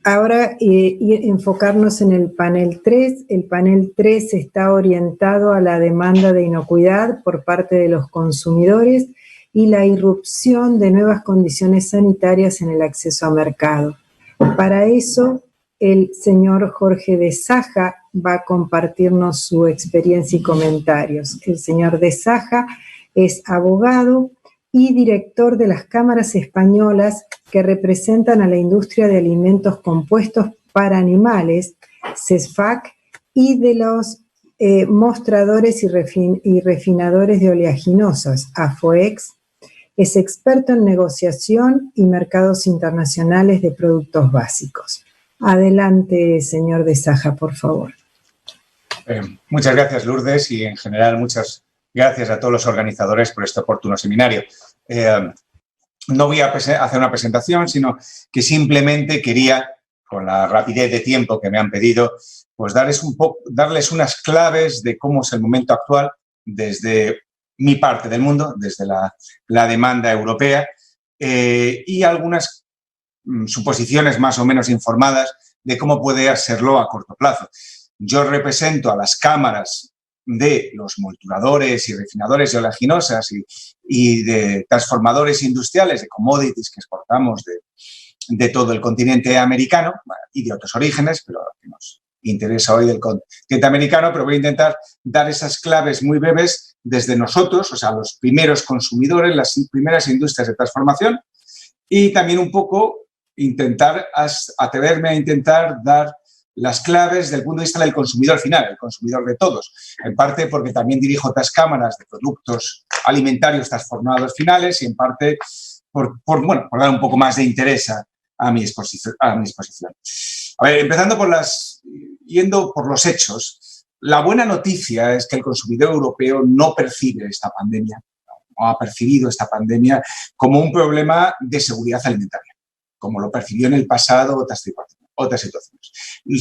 Ahora y enfocarnos en el panel 3. El panel 3 está orientado a la demanda de inocuidad por parte de los consumidores y la irrupción de nuevas condiciones sanitarias en el acceso a mercado. Para eso, el señor Jorge de Saja va a compartirnos su experiencia y comentarios. El señor de Saja es abogado y director de las cámaras españolas que representan a la industria de alimentos compuestos para animales, CESFAC, y de los mostradores y refinadores de oleaginosas, AFOEX. Es experto en negociación y mercados internacionales de productos básicos. Adelante, señor de Saja, por favor. Muchas gracias, Lourdes, y en general muchas gracias a todos los organizadores por este oportuno seminario. No voy a hacer una presentación, sino que simplemente quería, con la rapidez de tiempo que me han pedido, pues darles unas claves de cómo es el momento actual desde mi parte del mundo, desde la demanda europea, y algunas suposiciones más o menos informadas de cómo puede hacerlo a corto plazo. Yo represento a las cámaras de los molturadores y refinadores de oleaginosas y de transformadores industriales de commodities que exportamos de todo el continente americano y de otros orígenes, pero que nos interesa hoy del continente americano, pero voy a intentar dar esas claves muy breves desde nosotros, o sea, los primeros consumidores, las primeras industrias de transformación, y también un poco atreverme a intentar dar las claves desde el punto de vista del consumidor final, el consumidor de todos. En parte porque también dirijo otras cámaras de productos alimentarios transformados finales y en parte por dar un poco más de interés a mi exposición. A ver, empezando yendo por los hechos, la buena noticia es que el consumidor europeo no percibe esta pandemia, no ha percibido esta pandemia como un problema de seguridad alimentaria, como lo percibió en el pasado otras situaciones.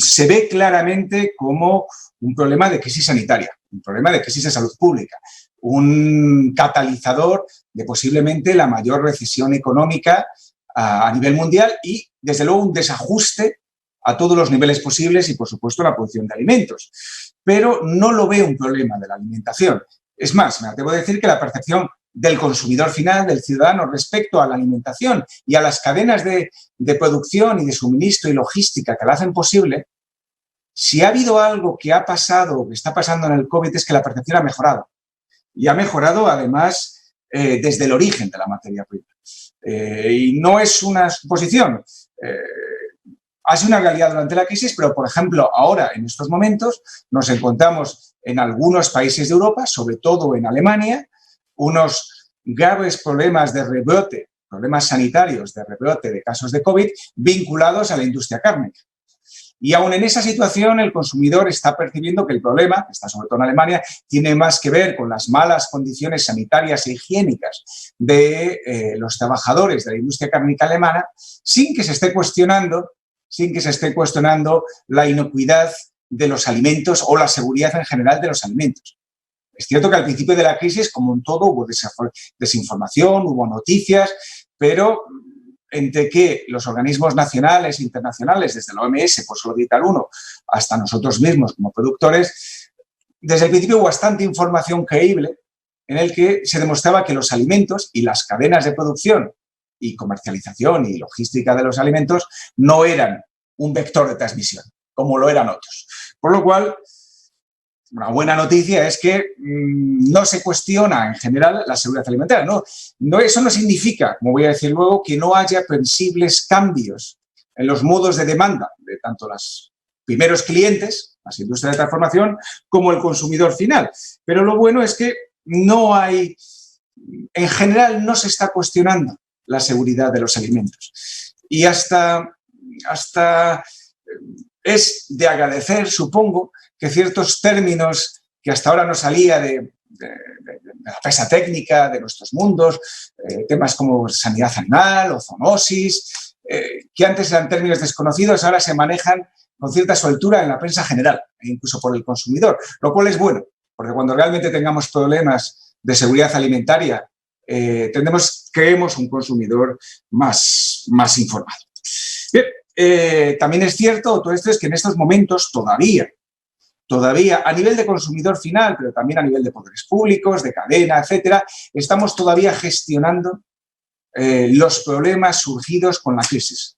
Se ve claramente como un problema de crisis sanitaria, un problema de crisis de salud pública, un catalizador de posiblemente la mayor recesión económica a nivel mundial y, desde luego, un desajuste a todos los niveles posibles y, por supuesto, la producción de alimentos. Pero no lo veo un problema de la alimentación. Es más, me atrevo a decir que la percepción del consumidor final, del ciudadano, respecto a la alimentación y a las cadenas de producción y de suministro y logística que la hacen posible, si ha habido algo que ha pasado o que está pasando en el COVID es que la percepción ha mejorado. Y ha mejorado, además, desde el origen de la materia prima. Y no es una suposición. Ha sido una realidad durante la crisis, pero, por ejemplo, ahora, en estos momentos, nos encontramos en algunos países de Europa, sobre todo en Alemania, unos graves problemas de rebrote, problemas sanitarios de rebrote de casos de COVID vinculados a la industria cárnica. Y aún en esa situación el consumidor está percibiendo que el problema, está sobre todo en Alemania, tiene más que ver con las malas condiciones sanitarias e higiénicas de los trabajadores de la industria cárnica alemana, sin que se esté cuestionando la inocuidad de los alimentos o la seguridad en general de los alimentos. Es cierto que al principio de la crisis, como en todo, hubo desinformación, hubo noticias, pero entre que los organismos nacionales e internacionales, desde la OMS, por solo citar uno, hasta nosotros mismos como productores, desde el principio hubo bastante información creíble en el que se demostraba que los alimentos y las cadenas de producción y comercialización y logística de los alimentos no eran un vector de transmisión, como lo eran otros. Por lo cual, una buena noticia es que no se cuestiona en general la seguridad alimentaria. Eso no significa, como voy a decir luego, que no haya previsibles cambios en los modos de demanda de tanto los primeros clientes, las industrias de transformación, como el consumidor final. Pero lo bueno es que en general no se está cuestionando la seguridad de los alimentos. Y hasta es de agradecer, supongo, que ciertos términos que hasta ahora no salía de la prensa técnica de nuestros mundos, temas como sanidad animal o zoonosis, que antes eran términos desconocidos, ahora se manejan con cierta soltura en la prensa general e incluso por el consumidor, lo cual es bueno, porque cuando realmente tengamos problemas de seguridad alimentaria, creemos un consumidor más informado. Bien, también es cierto, todo esto es que en estos momentos todavía, a nivel de consumidor final, pero también a nivel de poderes públicos, de cadena, etcétera, estamos todavía gestionando los problemas surgidos con la crisis.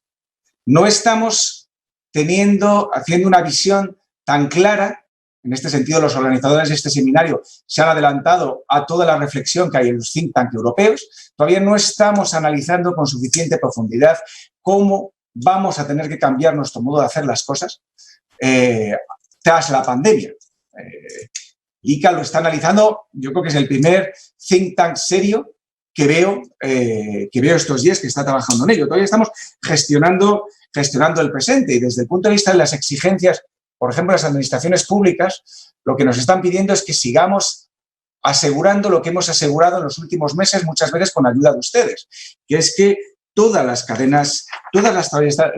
No estamos haciendo una visión tan clara. En este sentido, los organizadores de este seminario se han adelantado a toda la reflexión que hay en los think tanks europeos. Todavía no estamos analizando con suficiente profundidad cómo vamos a tener que cambiar nuestro modo de hacer las cosas tras la pandemia. ICA lo está analizando, yo creo que es el primer think tank serio que veo estos días que está trabajando en ello. Todavía estamos gestionando el presente y desde el punto de vista de las exigencias, por ejemplo, las administraciones públicas, lo que nos están pidiendo es que sigamos asegurando lo que hemos asegurado en los últimos meses, muchas veces con ayuda de ustedes, que es que todas las cadenas, todas las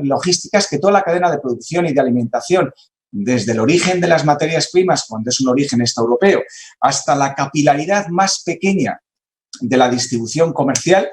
logísticas, que toda la cadena de producción y de alimentación, desde el origen de las materias primas, cuando es un origen europeo, hasta la capilaridad más pequeña de la distribución comercial,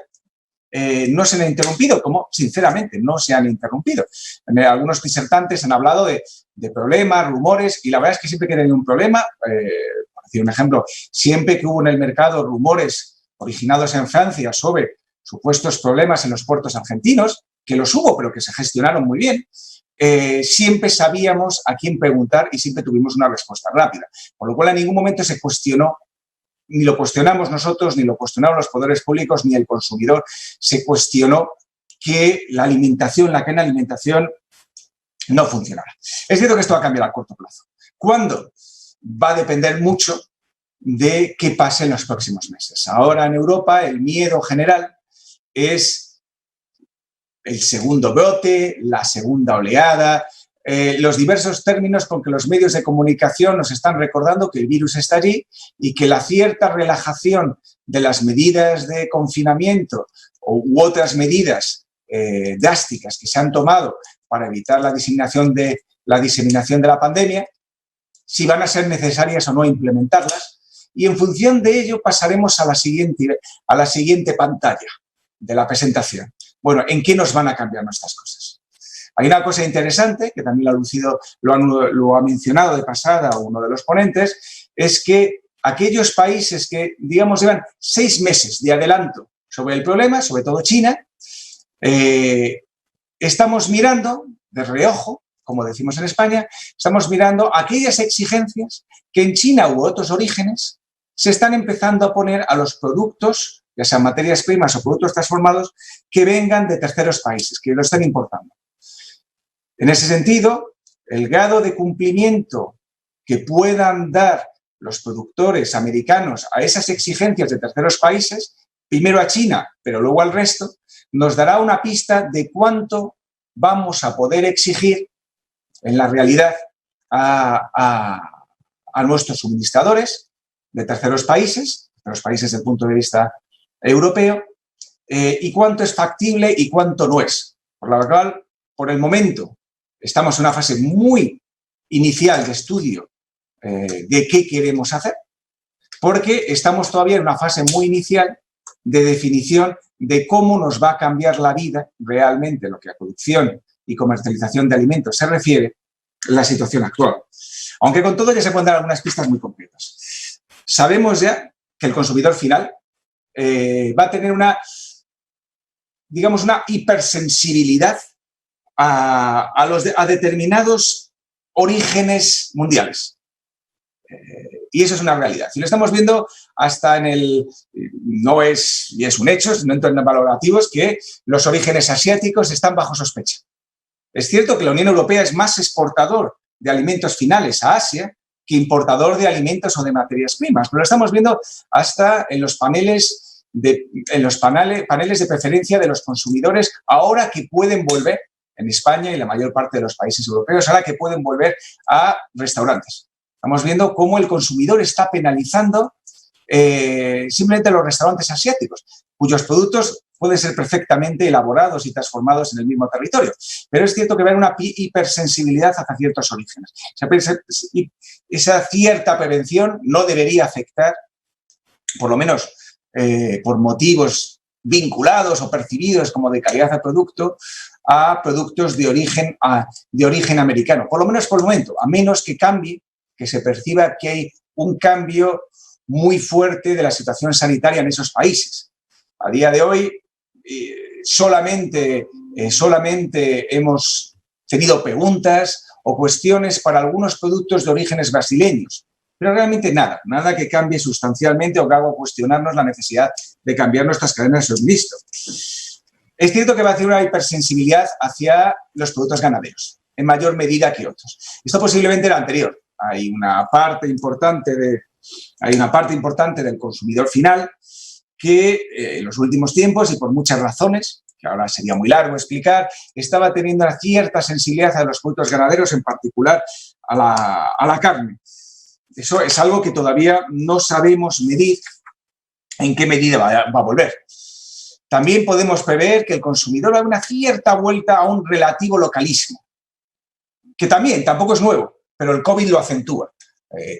no se han interrumpido, como sinceramente no se han interrumpido. Algunos disertantes han hablado de problemas, rumores, y la verdad es que siempre que hay un problema, por decir un ejemplo, siempre que hubo en el mercado rumores originados en Francia sobre supuestos problemas en los puertos argentinos, que los hubo, pero que se gestionaron muy bien, siempre sabíamos a quién preguntar y siempre tuvimos una respuesta rápida. Por lo cual, en ningún momento se cuestionó, ni lo cuestionamos nosotros, ni lo cuestionaron los poderes públicos, ni el consumidor, se cuestionó que la alimentación, la cadena de alimentación no funcionara. Es cierto que esto va a cambiar a corto plazo. ¿Cuándo? Va a depender mucho de qué pase en los próximos meses. Ahora en Europa el miedo general es el segundo brote, la segunda oleada, los diversos términos con que los medios de comunicación nos están recordando que el virus está allí y que la cierta relajación de las medidas de confinamiento u otras medidas drásticas que se han tomado para evitar la diseminación de la pandemia, si van a ser necesarias o no implementarlas, y en función de ello pasaremos a la siguiente pantalla de la presentación. Bueno, ¿en qué nos van a cambiar nuestras cosas? Hay una cosa interesante, que también lo ha mencionado de pasada uno de los ponentes, es que aquellos países que, digamos, llevan 6 meses de adelanto sobre el problema, sobre todo China, estamos mirando de reojo, como decimos en España, estamos mirando aquellas exigencias que en China u otros orígenes se están empezando a poner a los productos, ya sean materias primas o productos transformados, que vengan de terceros países, que lo estén importando. En ese sentido, el grado de cumplimiento que puedan dar los productores americanos a esas exigencias de terceros países, primero a China, pero luego al resto, nos dará una pista de cuánto vamos a poder exigir en la realidad a nuestros suministradores de terceros países desde el punto de vista europeo, y cuánto es factible y cuánto no es. Por lo cual, por el momento, estamos en una fase muy inicial de estudio de qué queremos hacer, porque estamos todavía en una fase muy inicial de definición de cómo nos va a cambiar la vida realmente, lo que a producción y comercialización de alimentos se refiere, la situación actual. Aunque con todo ya se pueden dar algunas pistas muy concretas. Sabemos ya que el consumidor final va a tener una hipersensibilidad a determinados orígenes mundiales. Y eso es una realidad. Y lo estamos viendo hasta y es un hecho, no entro en valorativos, que los orígenes asiáticos están bajo sospecha. Es cierto que la Unión Europea es más exportador de alimentos finales a Asia que importador de alimentos o de materias primas, pero lo estamos viendo hasta en los paneles de preferencia de los consumidores, ahora que pueden volver, en España y la mayor parte de los países europeos, ahora que pueden volver a restaurantes. Estamos viendo cómo el consumidor está penalizando simplemente los restaurantes asiáticos, cuyos productos pueden ser perfectamente elaborados y transformados en el mismo territorio. Pero es cierto que va a haber una hipersensibilidad hacia ciertos orígenes. Esa cierta prevención no debería afectar, por lo menos por motivos vinculados o percibidos como de calidad del producto, a productos de origen americano, por lo menos por el momento, a menos que cambie, que se perciba que hay un cambio muy fuerte de la situación sanitaria en esos países. A día de hoy solamente hemos tenido preguntas o cuestiones para algunos productos de orígenes brasileños, pero realmente nada que cambie sustancialmente o que haga cuestionarnos la necesidad de cambiar nuestras cadenas de suministro. Es cierto que va a haber una hipersensibilidad hacia los productos ganaderos, en mayor medida que otros. Esto posiblemente era anterior. Hay una parte importante del consumidor final que en los últimos tiempos y por muchas razones, que ahora sería muy largo explicar, estaba teniendo una cierta sensibilidad a los productos ganaderos, en particular a la carne. Eso es algo que todavía no sabemos medir en qué medida va a volver. También podemos prever que el consumidor va a dar una cierta vuelta a un relativo localismo, que tampoco es nuevo, pero el COVID lo acentúa.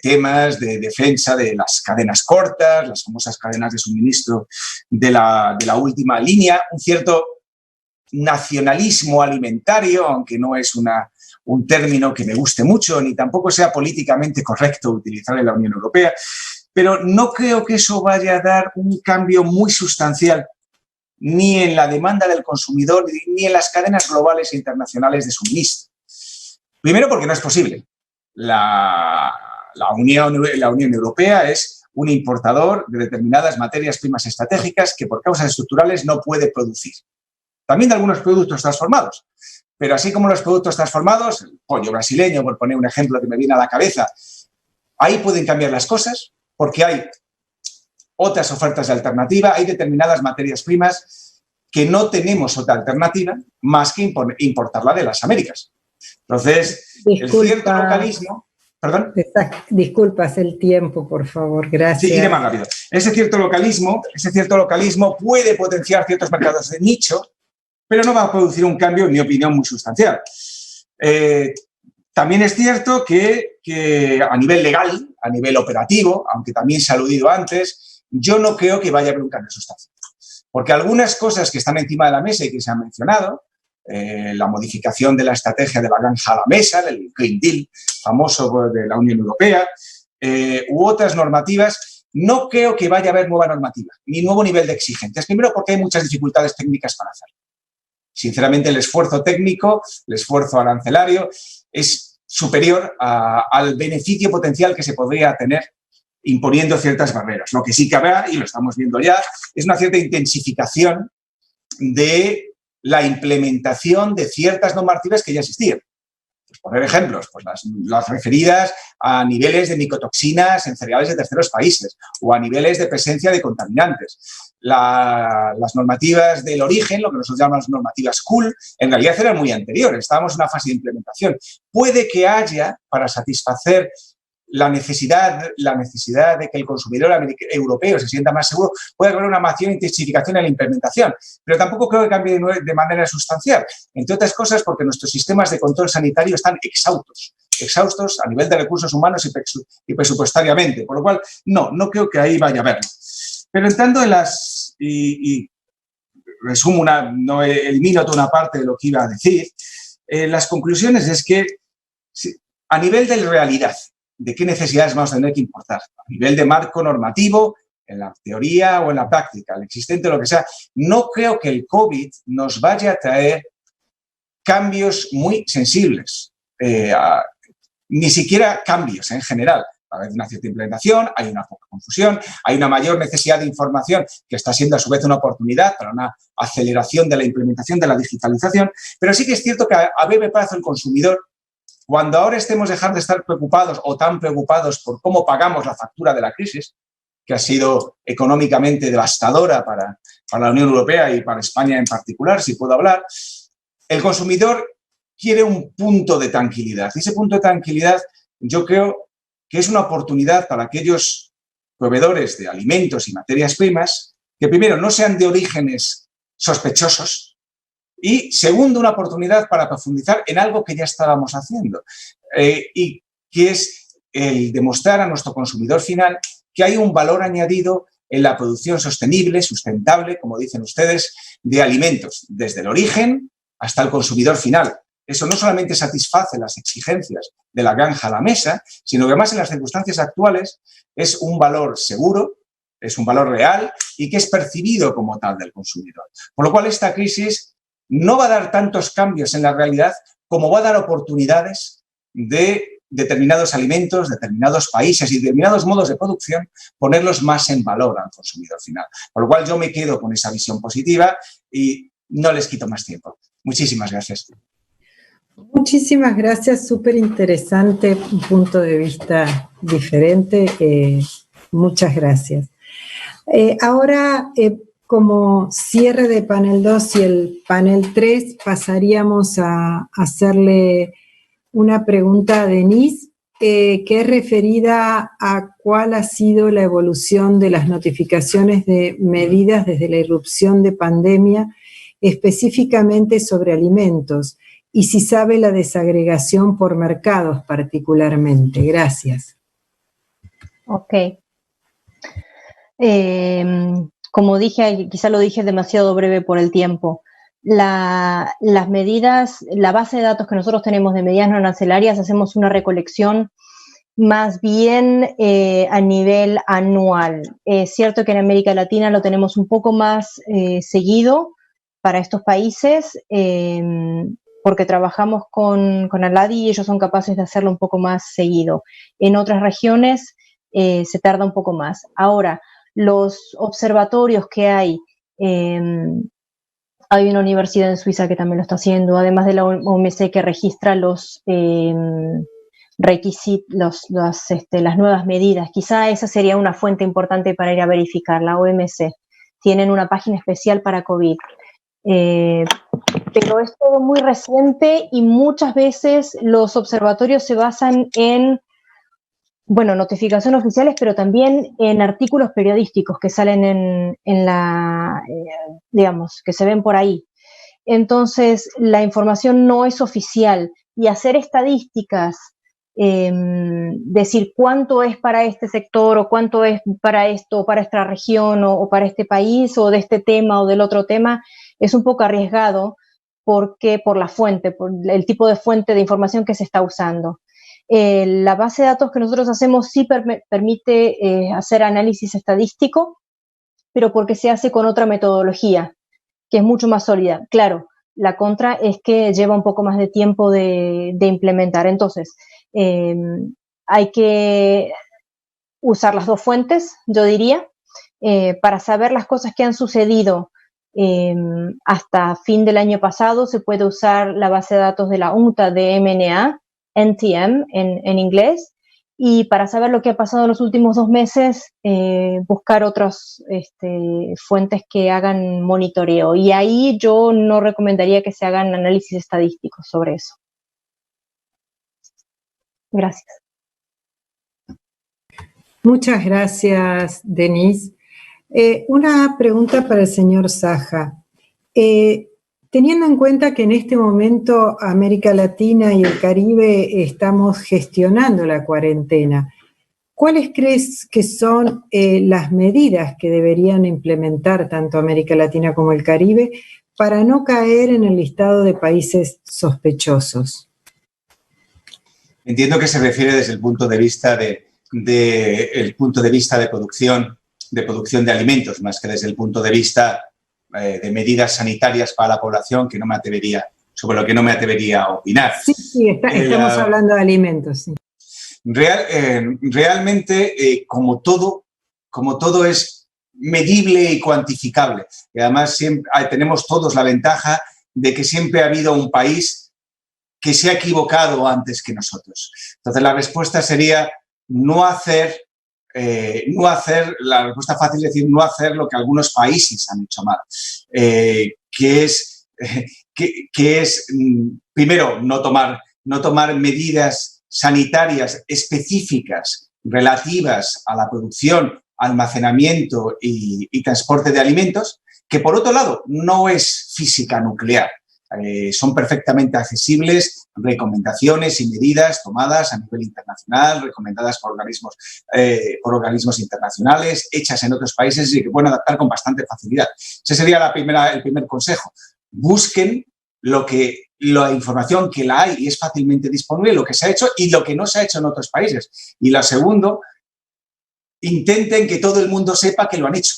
Temas de defensa de las cadenas cortas, las famosas cadenas de suministro de la última línea, un cierto nacionalismo alimentario, aunque no es un término que me guste mucho, ni tampoco sea políticamente correcto utilizar en la Unión Europea, pero no creo que eso vaya a dar un cambio muy sustancial ni en la demanda del consumidor, ni en las cadenas globales e internacionales de suministro. Primero, porque no es posible. La Unión Europea es un importador de determinadas materias primas estratégicas que por causas estructurales no puede producir. También de algunos productos transformados, pero así como los productos transformados, el pollo brasileño, por poner un ejemplo que me viene a la cabeza, ahí pueden cambiar las cosas porque hay otras ofertas de alternativa, hay determinadas materias primas que no tenemos otra alternativa más que importarla de las Américas. Entonces, el cierto localismo... ¿Perdón? Disculpas el tiempo, por favor, gracias. Sí, iré más rápido. Ese cierto localismo puede potenciar ciertos mercados de nicho, pero no va a producir un cambio, en mi opinión, muy sustancial. También es cierto que a nivel legal, a nivel operativo, aunque también se ha aludido antes, yo no creo que vaya a haber un cambio sustancial. Porque algunas cosas que están encima de la mesa y que se han mencionado, la modificación de la estrategia de la granja a la mesa, del Green Deal famoso de la Unión Europea, u otras normativas, no creo que vaya a haber nueva normativa, ni nuevo nivel de exigencias. Primero, porque hay muchas dificultades técnicas para hacerlo. Sinceramente, el esfuerzo técnico, el esfuerzo arancelario, es superior al beneficio potencial que se podría tener imponiendo ciertas barreras. Lo que sí que habrá, y lo estamos viendo ya, es una cierta intensificación de la implementación de ciertas normativas que ya existían. Pues poner ejemplos, pues las referidas a niveles de micotoxinas en cereales de terceros países o a niveles de presencia de contaminantes. Las normativas del origen, lo que nosotros llamamos normativas CUL, en realidad eran muy anteriores, estábamos en una fase de implementación. Puede que haya, para satisfacer la necesidad de que el consumidor europeo se sienta más seguro, puede haber una mayor intensificación en la implementación, pero tampoco creo que cambie de manera sustancial, entre otras cosas porque nuestros sistemas de control sanitario están exhaustos a nivel de recursos humanos y presupuestariamente, por lo cual no creo que ahí vaya a haberlo. Pero entrando en y resumo no elimino toda una parte de lo que iba a decir, las conclusiones es que a nivel de realidad, de qué necesidades vamos a tener que importar, a nivel de marco normativo, en la teoría o en la práctica, el existente o lo que sea, no creo que el COVID nos vaya a traer cambios muy sensibles, ni siquiera cambios en general. Va a haber una cierta implementación, hay una poca confusión, hay una mayor necesidad de información que está siendo a su vez una oportunidad para una aceleración de la implementación de la digitalización, pero sí que es cierto que a breve plazo el consumidor, cuando ahora estemos dejando de estar preocupados o tan preocupados por cómo pagamos la factura de la crisis, que ha sido económicamente devastadora para la Unión Europea y para España en particular, si puedo hablar, el consumidor quiere un punto de tranquilidad. Y ese punto de tranquilidad yo creo que es una oportunidad para aquellos proveedores de alimentos y materias primas que primero no sean de orígenes sospechosos, y segundo, una oportunidad para profundizar en algo que ya estábamos haciendo y que es el demostrar a nuestro consumidor final que hay un valor añadido en la producción sostenible, sustentable, como dicen ustedes, de alimentos, desde el origen hasta el consumidor final. Eso no solamente satisface las exigencias de la granja a la mesa, sino que además en las circunstancias actuales es un valor seguro, es un valor real y que es percibido como tal del consumidor. Por lo cual esta crisis no va a dar tantos cambios en la realidad como va a dar oportunidades de determinados alimentos, determinados países y determinados modos de producción, ponerlos más en valor al consumidor final. Por lo cual yo me quedo con esa visión positiva y no les quito más tiempo. Muchísimas gracias. Muchísimas gracias, súper interesante, un punto de vista diferente. Muchas gracias. Ahora, como cierre de panel 2 y el panel 3, pasaríamos a hacerle una pregunta a Denise, que es referida a cuál ha sido la evolución de las notificaciones de medidas desde la irrupción de pandemia, específicamente sobre alimentos, y si sabe la desagregación por mercados particularmente. Gracias. Ok. Como dije, quizá lo dije demasiado breve por el tiempo. Las medidas, la base de datos que nosotros tenemos de medidas no arancelarias, hacemos una recolección más bien a nivel anual. Es cierto que en América Latina lo tenemos un poco más seguido para estos países, porque trabajamos con ALADI y ellos son capaces de hacerlo un poco más seguido. En otras regiones se tarda un poco más. Ahora, los observatorios que hay una universidad en Suiza que también lo está haciendo, además de la OMC que registra los requisitos, las nuevas medidas. Quizá esa sería una fuente importante para ir a verificar, la OMC. Tienen una página especial para COVID. Pero es todo muy reciente y muchas veces los observatorios se basan en, bueno, notificaciones oficiales, pero también en artículos periodísticos que salen digamos, que se ven por ahí. Entonces, la información no es oficial y hacer estadísticas, decir cuánto es para este sector o cuánto es para esto, o para esta región o para este país o de este tema o del otro tema, es un poco arriesgado porque por la fuente, por el tipo de fuente de información que se está usando. La base de datos que nosotros hacemos sí permite hacer análisis estadístico, pero porque se hace con otra metodología, que es mucho más sólida. Claro, la contra es que lleva un poco más de tiempo de implementar. Entonces, hay que usar las dos fuentes, yo diría, para saber las cosas que han sucedido hasta fin del año pasado. Se puede usar la base de datos de la UNTA de MNA, NTM en inglés, y para saber lo que ha pasado en los últimos 2 meses, buscar otras fuentes que hagan monitoreo. Y ahí yo no recomendaría que se hagan análisis estadísticos sobre eso. Gracias. Muchas gracias, Denise. Una pregunta para el señor Saja. Teniendo en cuenta que en este momento América Latina y el Caribe estamos gestionando la cuarentena, ¿cuáles crees que son las medidas que deberían implementar tanto América Latina como el Caribe para no caer en el listado de países sospechosos? Entiendo que se refiere desde el punto de vista de producción de alimentos, más que desde el punto de vista de medidas sanitarias para la población, sobre lo que no me atrevería a opinar. Sí, estamos hablando de alimentos. Sí. Realmente, como todo es medible y cuantificable. Y además tenemos todos la ventaja de que siempre ha habido un país que se ha equivocado antes que nosotros. Entonces, la respuesta sería la respuesta fácil es decir, no hacer lo que algunos países han hecho mal, que es primero, no tomar medidas sanitarias específicas relativas a la producción, almacenamiento y transporte de alimentos, que por otro lado no es física nuclear. Son perfectamente accesibles recomendaciones y medidas tomadas a nivel internacional, recomendadas por organismos internacionales, hechas en otros países y que pueden adaptar con bastante facilidad. Ese sería el primer consejo. Busquen la información que la hay y es fácilmente disponible, lo que se ha hecho y lo que no se ha hecho en otros países. Y la segunda, intenten que todo el mundo sepa que lo han hecho.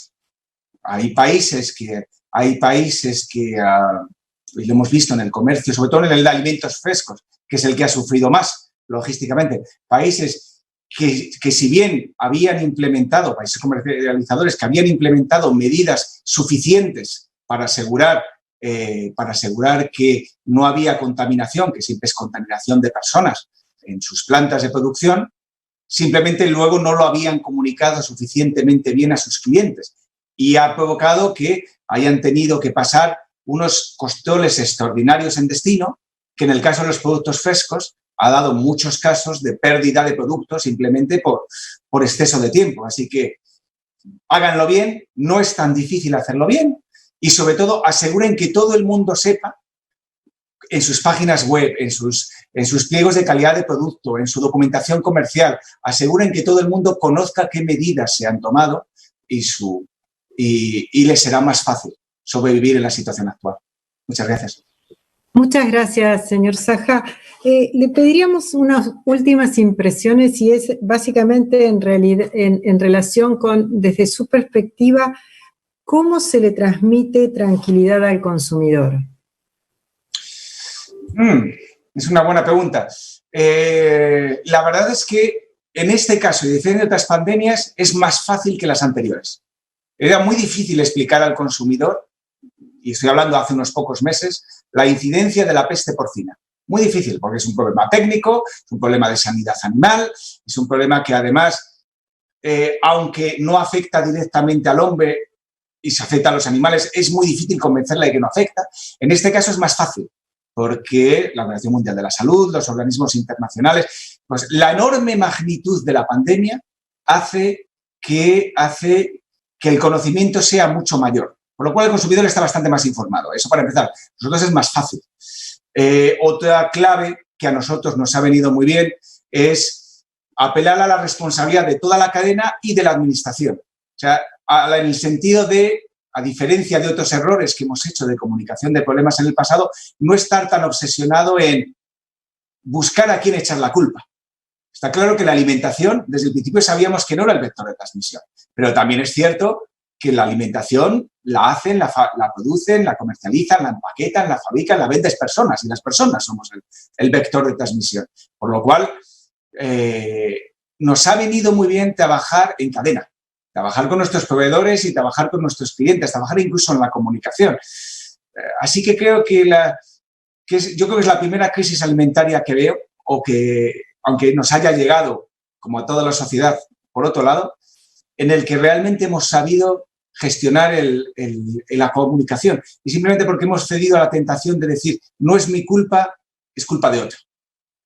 Hay países que lo hemos visto en el comercio, sobre todo en el de alimentos frescos, que es el que ha sufrido más logísticamente. Países que si bien habían implementado, países comercializadores que habían implementado medidas suficientes para asegurar que no había contaminación, que siempre es contaminación de personas en sus plantas de producción, simplemente luego no lo habían comunicado suficientemente bien a sus clientes y ha provocado que hayan tenido que pasar unos controles extraordinarios en destino, que en el caso de los productos frescos ha dado muchos casos de pérdida de productos simplemente por exceso de tiempo. Así que háganlo bien, no es tan difícil hacerlo bien y sobre todo aseguren que todo el mundo sepa en sus páginas web, en sus pliegos de calidad de producto, en su documentación comercial, aseguren que todo el mundo conozca qué medidas se han tomado y les será más fácil sobrevivir en la situación actual. Muchas gracias. Muchas gracias, señor Saja. Le pediríamos unas últimas impresiones y es básicamente en relación con, desde su perspectiva, ¿cómo se le transmite tranquilidad al consumidor? Es una buena pregunta. La verdad es que en este caso y diferente de otras pandemias es más fácil que las anteriores. Era muy difícil explicar al consumidor, y estoy hablando hace unos pocos meses, la incidencia de la peste porcina. Muy difícil porque es un problema técnico, es un problema de sanidad animal, es un problema que además, aunque no afecta directamente al hombre y se afecta a los animales, es muy difícil convencerle de que no afecta. En este caso es más fácil porque la Organización Mundial de la Salud, los organismos internacionales, pues la enorme magnitud de la pandemia hace que el conocimiento sea mucho mayor, por lo cual el consumidor está bastante más informado. Eso para empezar. Nosotros es más fácil. Otra clave que a nosotros nos ha venido muy bien es apelar a la responsabilidad de toda la cadena y de la administración. O sea, en el sentido de, a diferencia de otros errores que hemos hecho de comunicación de problemas en el pasado, no estar tan obsesionado en buscar a quién echar la culpa. Está claro que la alimentación, desde el principio sabíamos que no era el vector de transmisión, pero también es cierto que la alimentación la hacen, la producen, la comercializan, la empaquetan, la fabrican, la venden personas y las personas somos el vector de transmisión. Por lo cual, nos ha venido muy bien trabajar en cadena, trabajar con nuestros proveedores y trabajar con nuestros clientes, trabajar incluso en la comunicación. Así que creo que yo creo que es la primera crisis alimentaria que veo o que, aunque nos haya llegado, como a toda la sociedad, por otro lado, en el que realmente hemos sabido gestionar la comunicación. Y simplemente porque hemos cedido a la tentación de decir, no es mi culpa, es culpa de otro.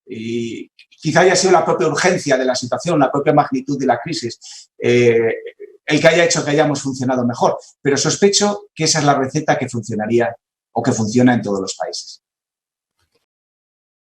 Y quizá haya sido la propia urgencia de la situación, la propia magnitud de la crisis, el que haya hecho que hayamos funcionado mejor. Pero sospecho que esa es la receta que funcionaría o que funciona en todos los países.